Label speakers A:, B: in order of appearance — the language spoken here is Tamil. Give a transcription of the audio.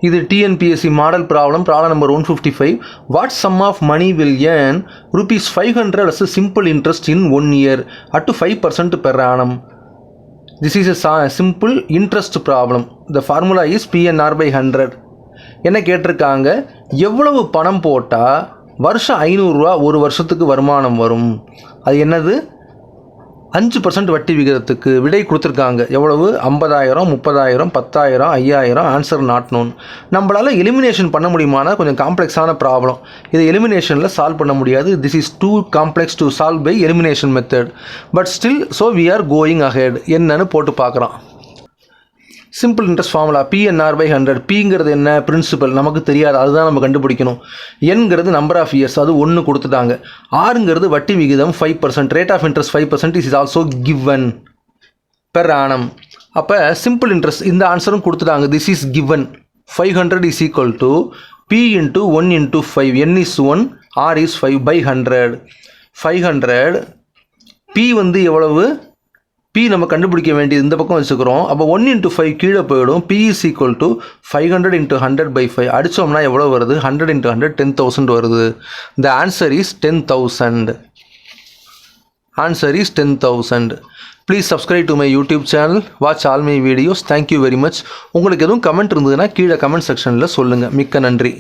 A: இது TNPSC model problem number 155. What sum of money will earn ₹500 as a simple interest in 1 year at 5% per annum? This is a simple interest problem. The formula is PNR/100. என்ன கேட்டிருக்காங்க, எவ்வளவு பணம் போட்டால் வருஷம் ₹500 ஒரு வருஷத்துக்கு வருமானம் வரும்? அது என்னது? 5% வட்டி விகிதத்துக்கு விடை கொடுத்துருக்காங்க. எவ்வளவு? 50,000, 30,000, 10,000, 5,000. Answer not known. நம்மளால் எலிமினேஷன் பண்ண முடியுமானா கொஞ்சம் காம்ப்ளெக்ஸான ப்ராப்ளம். இதை எலிமினேஷனில் சால்வ் பண்ண முடியாது. This is too complex to solve by elimination method. But still so we are going ahead. என்னன்னு போட்டு பார்க்குறோம். Simple interest formula PNR/100. பிங்கிறது என்ன? பிரின்சிபல். நமக்கு தெரியாது, அதுதான் நம்ம கண்டுபிடிக்கணும். என்கிறது நம்பர் ஆஃப் இயர்ஸ், அது 1 கொடுத்துட்டாங்க. ஆறுங்கிறது வட்டி விகிதம் 5%. Rate of interest 5% is also given per annum. அப்போ சிம்பிள் இன்ட்ரெஸ்ட் இந்த ஆன்சரும் கொடுத்துட்டாங்க. This is given. 500 is equal to P into 1 into 5. N is 1, R is 5/100. 500 P வந்து எவ்வளவு? P நம்ம கண்டுபிடிக்க வேண்டியது இந்த பக்கம் வச்சுக்கிறோம். அப்போ 1 இன்ட்டு 5 கீழே போயிடும். P is equal to 500 into 100/5. அடித்தோம்னா எவ்வளோ வருது? 100 இன்ட்டு 100 10,000 வருது. The answer is 10,000. Answer is 10,000. Please subscribe to my YouTube channel. Watch all my videos. Thank you very much. உங்களுக்கு எதுவும் கமெண்ட் இருந்ததுன்னா கீழே கமெண்ட் செக்ஷனில் சொல்லுங்கள். மிக்க நன்றி.